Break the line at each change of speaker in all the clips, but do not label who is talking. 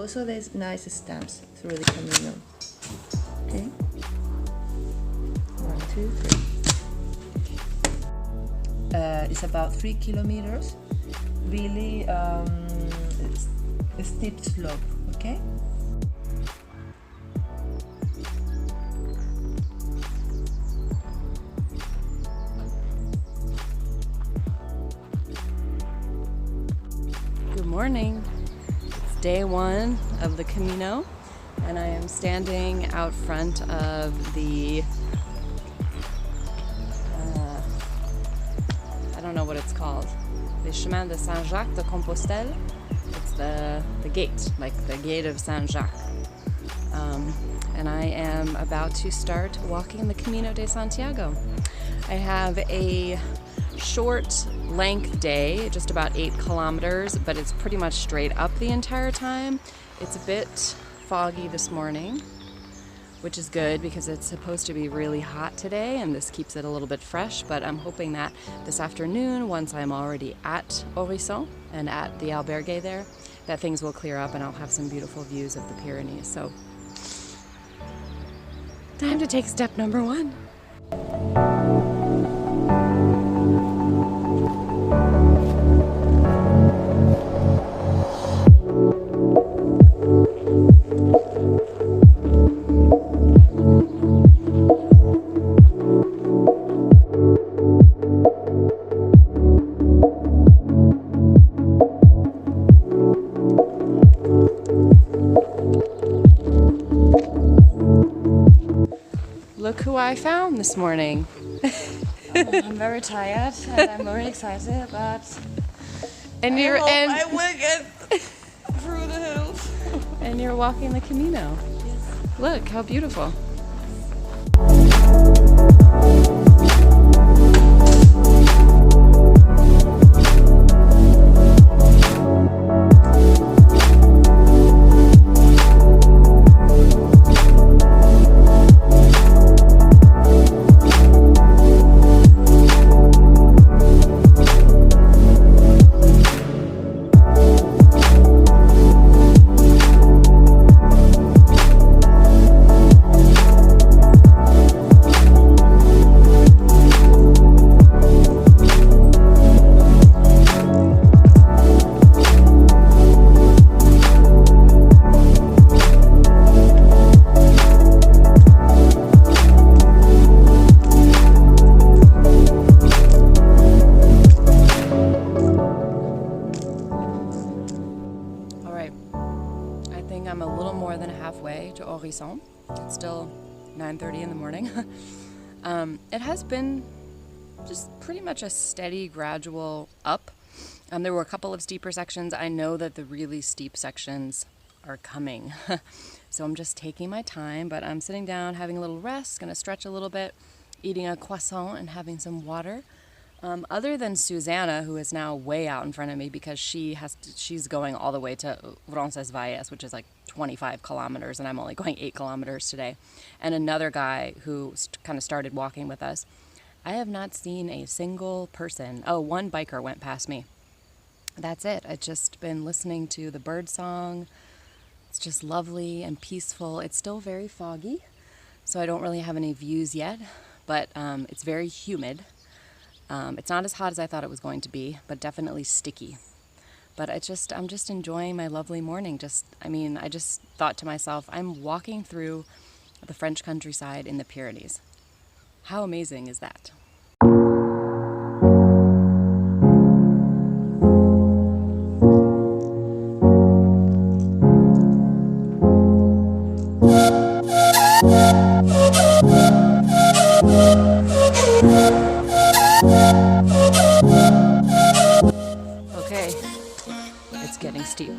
Also, there's nice stamps through the Camino. Okay. 1, 2, 3. It's about 3 kilometers. Really a steep slope. Okay.
Good morning. It's day 1 of the Camino, and I am standing out front of the I don't know what it's called. The Chemin de Saint-Jacques de Compostelle. It's the gate, like the gate of Saint-Jacques. And I am about to start walking the Camino de Santiago. I have a short length day, just about 8 kilometers, but it's pretty much straight up the entire time. It's a bit foggy this morning, which is good because it's supposed to be really hot today, and this keeps it a little bit fresh. But I'm hoping that this afternoon, once I'm already at Orisson and at the Albergue there, that things will clear up and I'll have some beautiful views of the Pyrenees. So, time to take step number 1. Look who I found this morning.
I'm very tired and I'm very excited, but I will get through the hills.
And you're walking the Camino.
Yes.
Look how beautiful. I'm a little more than halfway to Orisson. It's still 9:30 in the morning. It has been just pretty much a steady, gradual up. There were a couple of steeper sections. I know that the really steep sections are coming. So I'm just taking my time, but I'm sitting down, having a little rest, gonna stretch a little bit, eating a croissant and having some water. Other than Susanna, who is now way out in front of me because she's going all the way to Roncesvalles, which is like 25 kilometers, and I'm only going 8 kilometers today. And another guy who kind of started walking with us. I have not seen a single person. Oh, one biker went past me. That's it. I've just been listening to the bird song. It's just lovely and peaceful. It's still very foggy, so I don't really have any views yet, but it's very humid. It's not as hot as I thought it was going to be, but definitely sticky. But I'm just enjoying my lovely morning. I just thought to myself, I'm walking through the French countryside in the Pyrenees. How amazing is that? Okay, it's getting steep.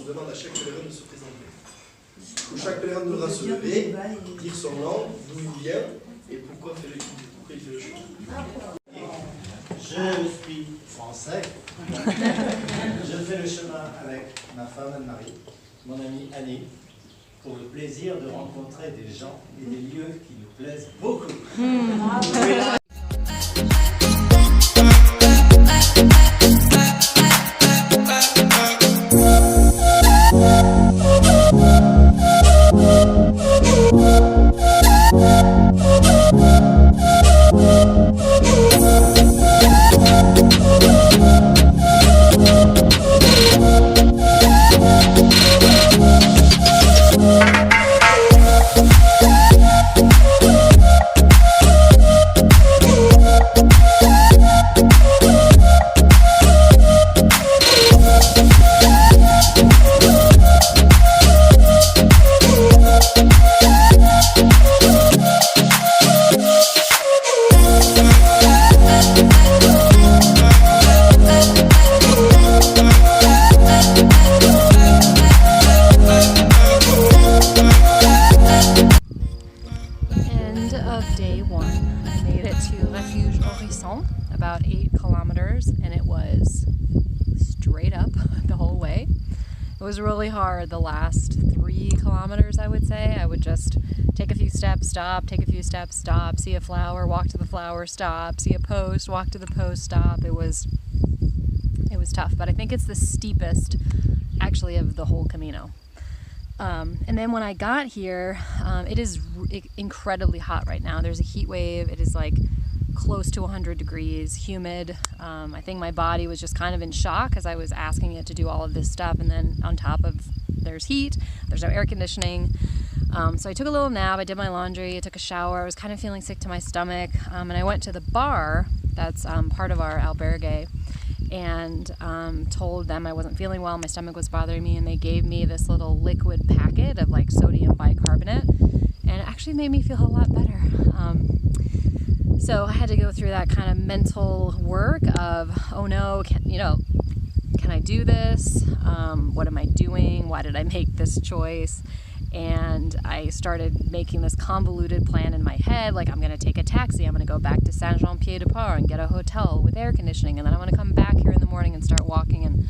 On demande à chaque pèlerin de se présenter. Chaque pèlerin devra se lever, dire son nom, d'où il vient et pourquoi il fait le chemin.
Je suis français. Je fais le chemin avec ma femme Anne-Marie, mon amie Annie, pour le plaisir de rencontrer des gens et des lieux qui nous plaisent beaucoup.
Day one. I made it to Refuge Orisson, about 8 kilometers, and it was straight up the whole way. It was really hard the last 3 kilometers, I would say. I would just take a few steps, stop, take a few steps, stop, see a flower, walk to the flower, stop, see a post, walk to the post, stop. It was tough, but I think it's the steepest, actually, of the whole Camino. And then when I got here, it is incredibly hot right now. There's a heat wave. It is like close to 100 degrees, humid. I think my body was just kind of in shock as I was asking it to do all of this stuff. And then on top of there's heat, there's no air conditioning. So I took a little nap. I did my laundry. I took a shower. I was kind of feeling sick to my stomach. And I went to the bar that's part of our albergue, and told them I wasn't feeling well, my stomach was bothering me, and they gave me this little liquid packet of like sodium bicarbonate, and it actually made me feel a lot better. So I had to go through that kind of mental work of, oh no, can I do this? What am I doing? Why did I make this choice? And I started making this convoluted plan in my head, like I'm going to take a taxi, I'm going to go back to Saint-Jean-Pied-de-Port and get a hotel with air conditioning, and then I'm going to come back here in the morning and start walking, and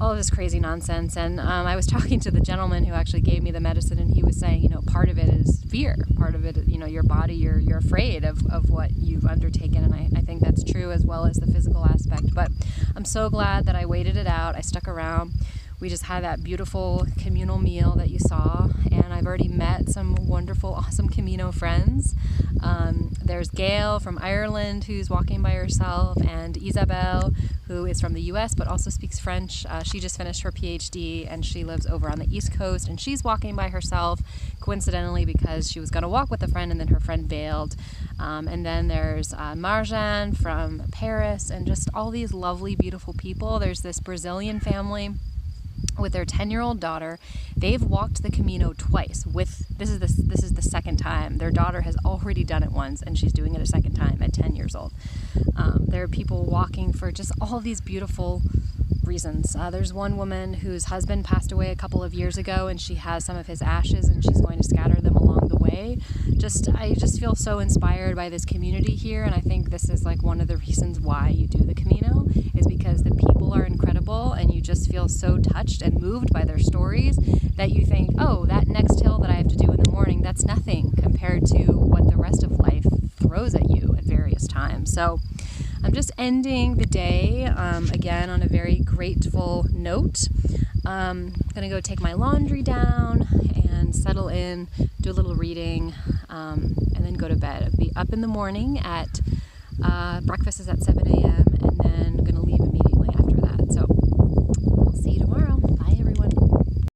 all of this crazy nonsense. And I was talking to the gentleman who actually gave me the medicine, and he was saying, part of it is fear. Part of it, your body, you're afraid of what you've undertaken, and I think that's true, as well as the physical aspect. But I'm so glad that I waited it out. I stuck around. We just had that beautiful communal meal that you saw, and I've already met some wonderful, awesome Camino friends. There's Gail from Ireland, who's walking by herself, and Isabelle, who is from the US but also speaks French. She just finished her PhD, and she lives over on the East Coast, and she's walking by herself, coincidentally, because she was going to walk with a friend, and then her friend bailed. And then there's Marjan from Paris, and just all these lovely, beautiful people. There's this Brazilian family with their 10-year-old daughter. They've walked the Camino twice. This is the second time. Their daughter has already done it once, and she's doing it a second time at 10 years old. There are people walking for just all these beautiful reasons. There's one woman whose husband passed away a couple of years ago, and she has some of his ashes, and she's going to scatter them along the way. I just feel so inspired by this community here, and I think this is like one of the reasons why you do the Camino, is because the people are incredible, and you just feel so touched and moved by their stories that you think, oh, that next hill that I have to do in the morning, that's nothing compared to what the rest of life throws at you at various times. So I'm just ending the day, again, on a very grateful note. I'm gonna go take my laundry down and settle in, do a little reading, and then go to bed. I'll be up in the morning at, breakfast is at 7 a.m. and then I'm gonna leave immediately.